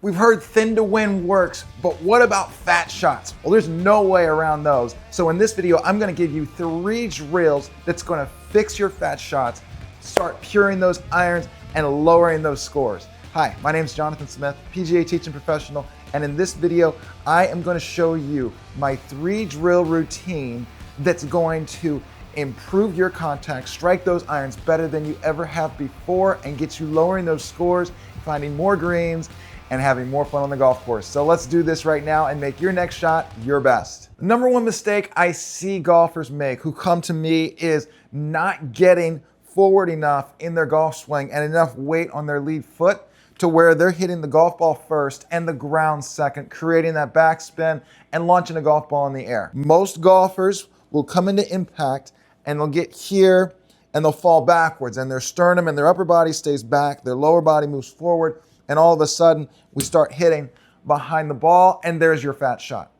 We've heard thin to win works, but what about fat shots? Well, there's no way around those. So in this video, I'm gonna give you 3 drills that's gonna fix your fat shots, start puring those irons, and lowering those scores. Hi, my name is Jonathan Smith, PGA teaching professional, and in this video, I am gonna show you my 3 drill routine that's going to improve your contact, strike those irons better than you ever have before, and get you lowering those scores, finding more greens, and having more fun on the golf course. So let's do this right now and make your next shot your best. The number 1 mistake I see golfers make who come to me is not getting forward enough in their golf swing and enough weight on their lead foot to where they're hitting the golf ball first and the ground second, creating that backspin and launching a golf ball in the air. Most golfers will come into impact and they'll get here and they'll fall backwards, and their sternum and their upper body stays back, their lower body moves forward, and all of a sudden we start hitting behind the ball, and there's your fat shot.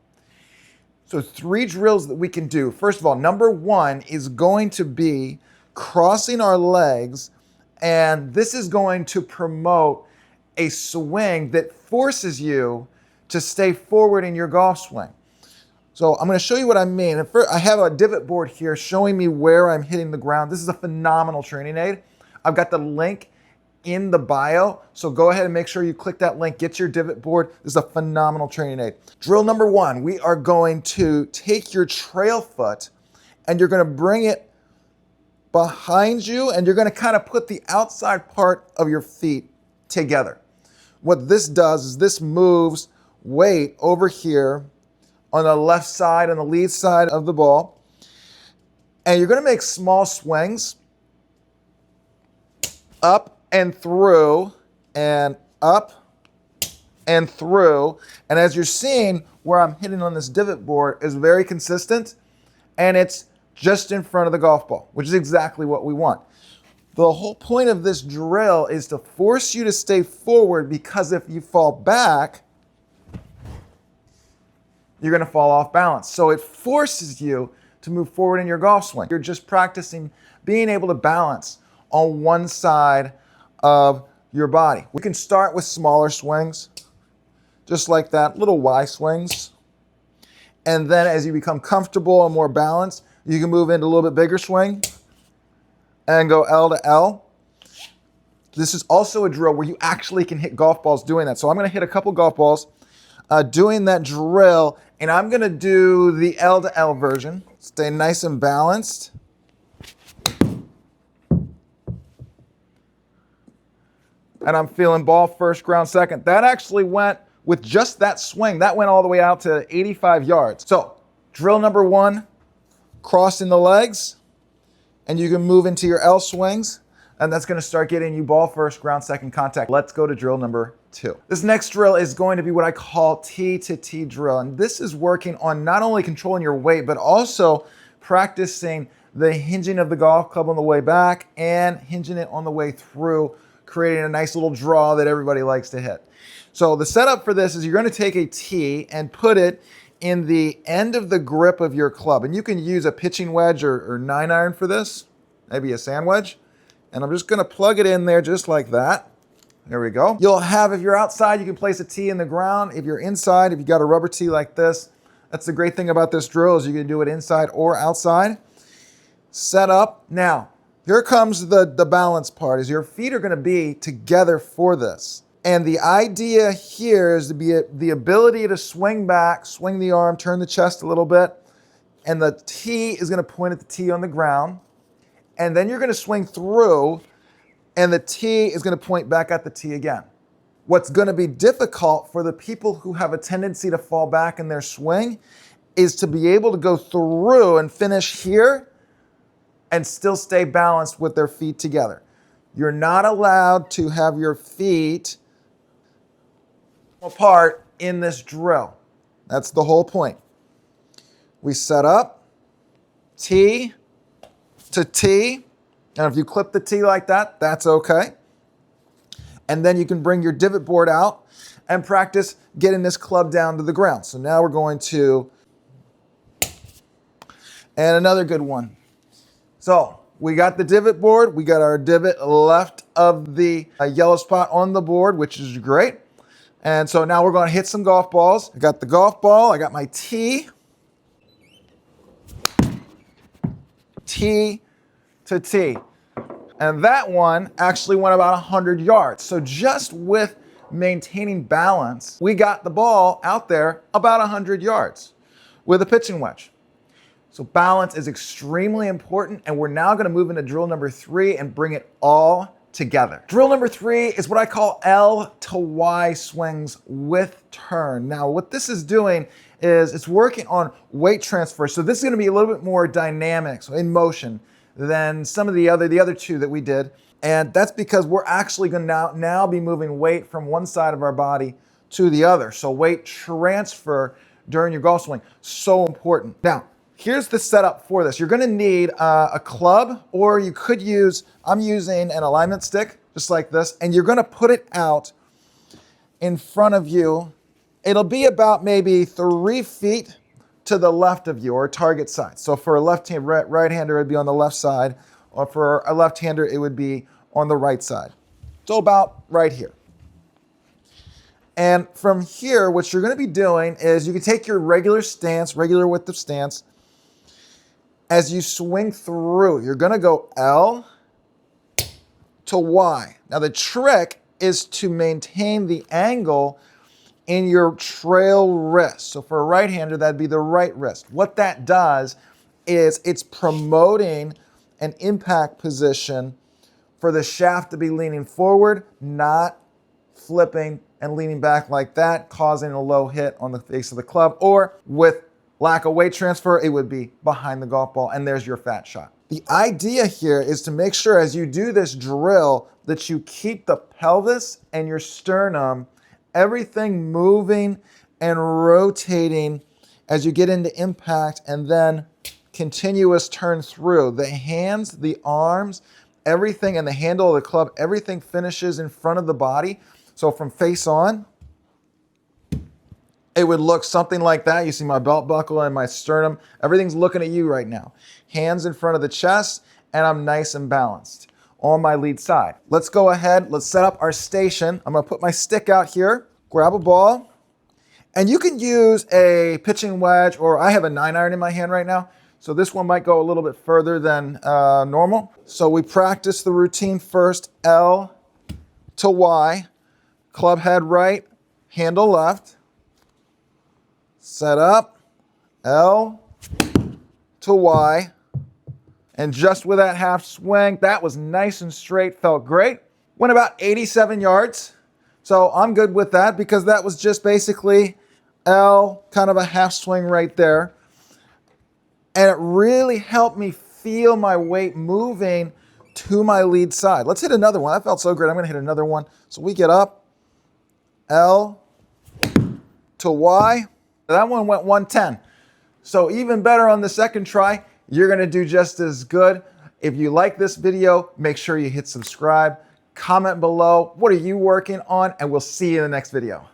So 3 drills that we can do. First of all, number 1 is going to be crossing our legs, and this is going to promote a swing that forces you to stay forward in your golf swing. So I'm going to show you what I mean. And first, I have a divot board here showing me where I'm hitting the ground. This is a phenomenal training aid. I've got the link in the bio, so go ahead and make sure you click that link, get your divot board. This is a phenomenal training aid. Drill number 1, we are going to take your trail foot and you're going to bring it behind you, and you're going to kind of put the outside part of your feet together. What this does is this moves weight over here on the left side, on the lead side of the ball, and you're going to make small swings up and through, and up and through. And as you're seeing, where I'm hitting on this divot board is very consistent, and it's just in front of the golf ball, which is exactly what we want. The whole point of this drill is to force you to stay forward, because if you fall back, you're going to fall off balance. So it forces you to move forward in your golf swing. You're just practicing being able to balance on one side of your body. We can start with smaller swings, just like that, little Y swings. And then as you become comfortable and more balanced, you can move into a little bit bigger swing and go L to L. This is also a drill where you actually can hit golf balls doing that. So I'm going to hit a couple golf balls doing that drill, and I'm going to do the L to L version. Stay nice and balanced. And I'm feeling ball first, ground second. That actually went, with just that swing, that went all the way out to 85 yards. So drill number 1, crossing the legs, and you can move into your L swings, and that's going to start getting you ball first, ground second contact. Let's go to drill number 2. This next drill is going to be what I call T to T drill, and this is working on not only controlling your weight, but also practicing the hinging of the golf club on the way back and hinging it on the way through, creating a nice little draw that everybody likes to hit. So the setup for this is you're going to take a tee and put it in the end of the grip of your club. And you can use a pitching wedge or 9-iron for this, maybe a sand wedge. And I'm just going to plug it in there just like that. There we go. You'll have, if you're outside, you can place a tee in the ground. If you're inside, if you got a rubber tee like this, that's the great thing about this drill, is you can do it inside or outside. Set up. Now, here comes the balance part, is your feet are going to be together for this. And the idea here is to be the ability to swing back, swing the arm, turn the chest a little bit, and the tee is going to point at the tee on the ground. And then you're going to swing through, and the tee is going to point back at the tee again. What's going to be difficult for the people who have a tendency to fall back in their swing is to be able to go through and finish here and still stay balanced with their feet together. You're not allowed to have your feet apart in this drill. That's the whole point. We set up, tee to tee, and if you clip the tee like that, that's okay. And then you can bring your divot board out and practice getting this club down to the ground. So now we're going to, and another good one. So we got the divot board. We got our divot left of the yellow spot on the board, which is great. And so now we're going to hit some golf balls. I got the golf ball, I got my tee. Tee to tee. And that one actually went about 100 yards. So just with maintaining balance, we got the ball out there about 100 yards with a pitching wedge. So balance is extremely important, and we're now gonna move into drill number 3 and bring it all together. Drill number 3 is what I call L to Y swings with turn. Now, what this is doing is it's working on weight transfer. So this is gonna be a little bit more dynamic, so in motion, than some of the other two that we did. And that's because we're actually gonna now be moving weight from one side of our body to the other. So weight transfer during your golf swing, so important. Now, here's the setup for this. You're gonna need a club, or you could use, I'm using an alignment stick, just like this, and you're gonna put it out in front of you. It'll be about maybe 3 feet to the left of you, or target side. So for a right-hander, it'd be on the left side, or for a left-hander, it would be on the right side. So about right here. And from here, what you're gonna be doing is you can take your regular stance, regular width of stance. As you swing through, you're gonna go L to Y. Now the trick is to maintain the angle in your trail wrist. So for a right-hander, that'd be the right wrist. What that does is it's promoting an impact position for the shaft to be leaning forward, not flipping and leaning back like that, causing a low hit on the face of the club, or with lack of weight transfer, it would be behind the golf ball, and there's your fat shot. The idea here is to make sure as you do this drill that you keep the pelvis and your sternum, everything moving and rotating as you get into impact, and then continuous turn through. The hands, the arms, everything, and the handle of the club, everything finishes in front of the body. So from face on, it would look something like that. You see my belt buckle and my sternum. Everything's looking at you right now. Hands in front of the chest, and I'm nice and balanced on my lead side. Let's go ahead. Let's set up our station. I'm gonna put my stick out here, grab a ball, and you can use a pitching wedge, or I have a 9-iron in my hand right now, so this one might go a little bit further than normal. So we practice the routine first, L to Y, club head right, handle left. Set up, L to Y, and just with that half swing, that was nice and straight, felt great. Went about 87 yards, so I'm good with that because that was just basically L, kind of a half swing right there. And it really helped me feel my weight moving to my lead side. Let's hit another one. That felt so great. I'm gonna hit another one. So we get up, L to Y. That one went 110. So even better on the second try, you're gonna do just as good. If you like this video, make sure you hit subscribe, comment below, what are you working on, and we'll see you in the next video.